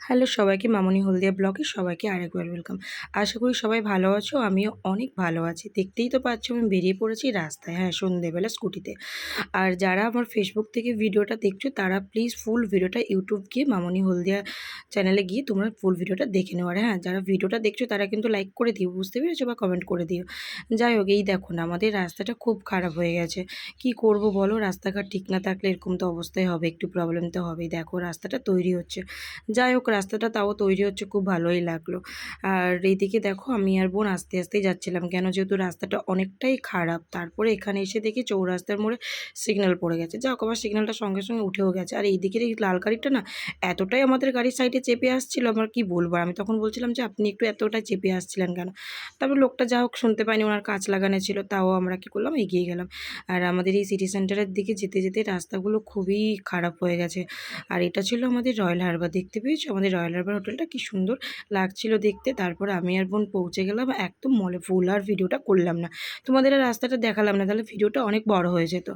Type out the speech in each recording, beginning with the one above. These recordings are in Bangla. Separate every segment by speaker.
Speaker 1: হ্যালো সবাইকে, মামনি হলদিয়া ব্লগে সবাইকে আরেকবার ওয়েলকাম। আশা করি সবাই ভালো আছো, আমিও অনেক ভালো আছি। দেখতেই তো পাচ্ছ আমি বেরিয়ে পড়েছি রাস্তায়, হ্যাঁ সন্ধ্যেবেলা স্কুটিতে। আর যারা আমার ফেসবুক থেকে ভিডিওটা দেখছো তারা প্লিজ ফুল ভিডিওটা ইউটিউব গিয়ে মামনি হলদিয়া চ্যানেলে গিয়ে তোমরা ফুল ভিডিওটা দেখে নেও। আর হ্যাঁ, যারা ভিডিওটা দেখছো তারা কিন্তু লাইক করে দিও, বুঝতে পেরেছো, বা কমেন্ট করে দিও। যাই হোক, এই দেখো না আমাদের রাস্তাটা খুব খারাপ হয়ে গেছে। কি করব বলো, রাস্তাঘাট ঠিক না থাকলে এরকম তো অবস্থায় হবে, একটু প্রবলেম তো হবেই। দেখো রাস্তাটা তৈরি হচ্ছে, যাই হোক রাস্তাটা তাও তৈরি হচ্ছে, খুব ভালোই লাগলো। আর এইদিকে দেখো আমি আর বোন আস্তে আস্তেই যাচ্ছিলাম, কেন যেহেতু রাস্তাটা অনেকটাই খারাপ। তারপরে এখানে এসে দেখি চৌরাস্তার মোড়ে সিগন্যাল পড়ে গেছে, যাক আবার সিগন্যালটা সঙ্গে সঙ্গে উঠেও গেছে। আর এইদিকের এই লাল গাড়িটা না এতটাই আমাদের গাড়ির সাইডে চেপে আসছিল, আমার কি বলবো। আমি তখন বলছিলাম যে আপনি একটু এতটাই চেপে আসছিলেন কেন। তারপর লোকটা যা হোক শুনতে পাইনি, ওনার কাঁচ লাগানো ছিল, তাও আমরা কি করলাম এগিয়ে গেলাম। আর আমাদের এই সিটি সেন্টারের দিকে যেতে যেতে রাস্তাগুলো খুবই খারাপ হয়ে গেছে। আর এটা ছিল আমাদের রয়্যাল হারবার, দেখতে পেয়েছো আমাদের রয়্যাল হারবার হোটেলটা কি সুন্দর লাগছিল দেখতে। তারপর আমি আর বোন পৌঁছে গেলাম একদম মলে। ফুল আর ভিডিওটা করলাম না, তোমাদের আর রাস্তাটা দেখালাম না, তাহলে ভিডিওটা অনেক বড় হয়ে যেত।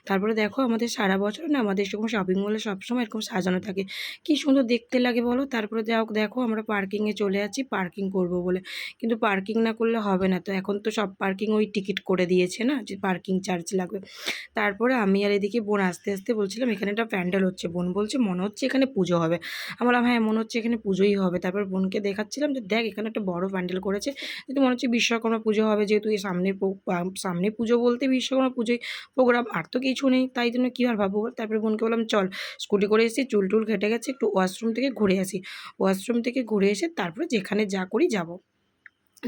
Speaker 1: তারপরে দেখো আমাদের সারা বছর না আমাদের এরকম শপিং মলে সবসময় এরকম সাজানো থাকে, কি সুন্দর দেখতে লাগে বলো। তারপরে দেখো আমরা পার্কিংয়ে চলে যাচ্ছি পার্কিং করব বলে, কিন্তু পার্কিং না করলে হবে না তো, এখন তো সব পার্কিং ওই টিকিট করে দিয়েছে না, যে পার্কিং চার্জ লাগবে। তারপরে আমি আর এদিকে বোন আস্তে আস্তে বলছিলাম এখানে একটা প্যান্ডেল হচ্ছে, বোন বলছে মনে হচ্ছে এখানে পুজো হবে। আমি বললাম হ্যাঁ মনে হচ্ছে এখানে পুজোই হবে। তারপর বোনকে দেখাচ্ছিলাম যে দেখ এখানে একটা বড় প্যান্ডেল করেছে, কিন্তু মনে হচ্ছে বিশ্বকর্মা পুজো হবে, যেহেতু এই সামনে পুজো বলতে বিশ্বকর্মা পুজোই প্রোগ্রাম, আর তো কিছু নেই, তাই জন্য কী আর ভাববো। তারপরে বোনকে বললাম চল স্কুটি করে এসেছি, চুল টুল ঘেটে গেছে, একটু ওয়াশরুম থেকে ঘুরে আসি। ওয়াশরুম থেকে ঘুরে এসে তারপরে যেখানে যা করি যাবো।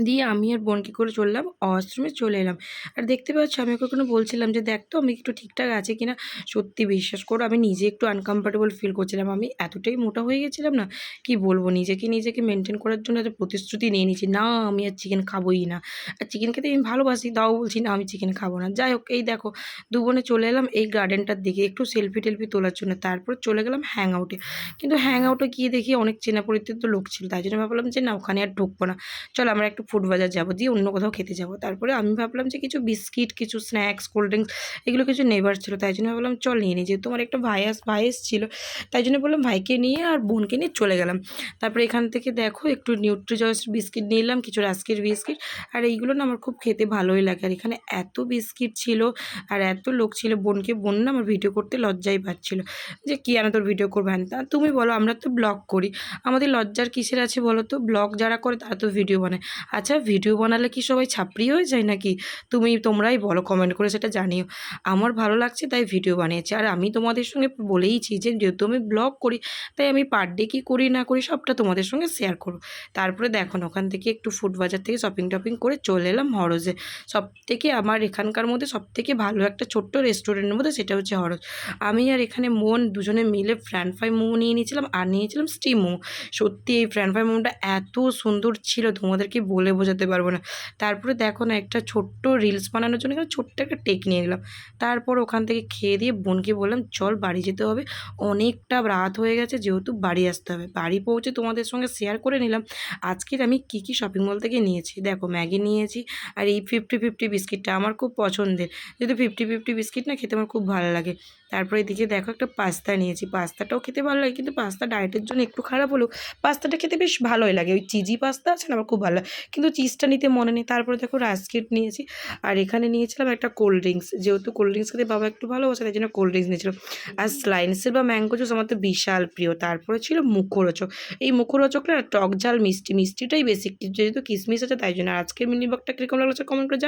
Speaker 1: দিয়ে আমি আর বোন কী করে চললাম ওয়াশরুমে চলে এলাম। আর দেখতে পাচ্ছ আমি ওকে কোনো বলছিলাম যে দেখ তো আমি একটু ঠিকঠাক আছে কিনা। সত্যি বিশ্বাস করো আমি নিজে একটু আনকমফর্টেবল ফিল করছিলাম, আমি এতটাই মোটা হয়ে গেছিলাম না, কি বলবো। নিজেকে মেনটেন করার জন্য একটা প্রতিশ্রুতি নিয়ে নিয়েছি, না আমি আর চিকেন খাবোই না। আর চিকেন খেতে আমি ভালোবাসি, তাও বলছি না আমি চিকেন খাবো না। যাই হোক, এই দেখো দু বোনে চলে এলাম এই গার্ডেনটার দিকে একটু সেলফি টেলফি তোলার জন্য। তারপর চলে গেলাম হ্যাং আউটে, কিন্তু হ্যাং আউটে গিয়ে দেখি অনেক চেনা পরিচিত লোক ছিল, তাই জন্য ভাবলাম যে না ওখানে আর ঢুকবো না, চল আমরা একটু ফুড বাজার যাবো, দিয়ে অন্য কোথাও খেতে যাবো। তারপরে আমি ভাবলাম যে কিছু বিস্কিট, কিছু স্ন্যাক্স, কোল্ড ড্রিঙ্কস এগুলো কিছু নেবার ছিল, তাই জন্য ভাবলাম চল নিয়ে নিই। যেহেতু আমার একটা ভাই এসেছিল, তাই জন্য বললাম ভাইকে নিয়ে আর বোনকে নিয়ে চলে গেলাম। তারপরে এখান থেকে দেখো একটু নিউট্রিজয়েস বিস্কিট নিলাম, কিছু রাস্কের বিস্কিট। আর এইগুলো না আমার খুব খেতে ভালোই লাগে। আর এখানে এত বিস্কিট ছিল আর এত লোক ছিল, বোন না আমার ভিডিও করতে লজ্জাই পাচ্ছিল, যে কী আনা তোর ভিডিও করবো হ্যান তা। তুমি বলো, আমরা তো ব্লগ করি, আমাদের লজ্জার কিসের আছে বলো তো। ব্লগ যারা করে তারা তো ভিডিও বানায়। আচ্ছা ভিডিও বানালে কি সবাই ছাপড়ি হয়ে যায় নাকি? তোমরাই বলো, কমেন্ট করে সেটা জানিও। আমার ভালো লাগছে তাই ভিডিও বানিয়েছি। আর আমি তোমাদের সঙ্গে বলেইছি যে যেহেতু আমি ব্লগ করি, তাই আমি পার ডে কী করি না করি সবটা তোমাদের সঙ্গে শেয়ার করব। তারপরে দেখো না ওখান থেকে একটু ফুড বাজার থেকে শপিং টপিং করে চলে এলাম হরজে। সবথেকে আমার এখানকার মধ্যে সবথেকে ভালো একটা ছোট্ট রেস্টুরেন্টের মধ্যে, সেটা হচ্ছে হরজ। আমি আর এখানে মন দুজনে মিলে ফ্রান ফ্রাই মোমো নিয়ে নিয়েছিলাম, আর নিয়েছিলাম স্টিম মোমো। সত্যি এই ফ্রান ফ্রাই মোমোটা এত সুন্দর ছিল তোমাদেরকে বলে বোঝাতে পারবো না। তারপরে দেখো না একটা ছোট্ট রিলস বানানোর জন্য এখানে ছোট্ট একটা টেক নিয়ে নিলাম। তারপর ওখান থেকে খেয়ে দিয়ে বোনকে বললাম চল বাড়ি যেতে হবে, অনেকটা রাত হয়ে গেছে, যেহেতু বাড়ি আসতে হবে। বাড়ি পৌঁছে তোমাদের সঙ্গে শেয়ার করে নিলাম আজকের আমি কী কী শপিং মল থেকে নিয়েছি। দেখো ম্যাগি নিয়েছি, আর এই 50-50 বিস্কিটটা আমার খুব পছন্দের, যেহেতু 50-50 বিস্কিট না খেতে আমার খুব ভালো লাগে। তারপরে এদিকে দেখো একটা পাস্তা নিয়েছি, পাস্তাটাও খেতে ভালো লাগে, কিন্তু পাস্তা ডায়েটের জন্য একটু খারাপ হলেও পাস্তাটা খেতে বেশ ভালোই লাগে। ওই চিজি পাস্তা আছে না আমার খুব ভালো লাগে, কিন্তু চিজটা নিতে মনে নেই। তারপরে দেখো রাস্কিট নিয়েছি, আর এখানে নিয়েছিলাম একটা কোল্ড ড্রিঙ্কস, যেহেতু কোল্ড ড্রিঙ্কস খেতে বাবা একটু ভালোবাসে তাই জন্য কোল্ড ড্রিঙ্কস নিয়েছিলাম। আর স্লাইন্সের বা ম্যাঙ্গো জুস আমার তো বিশাল প্রিয়। তারপরে ছিল মুখরোচক, এই মুখরোচকটা টক ঝাল মিষ্টিটাই বেশি, যেহেতু কিসমিস আছে তাই জন্য। আজকের মিনি ব্লগটা কীরকম লাগলো কমেন্ট করে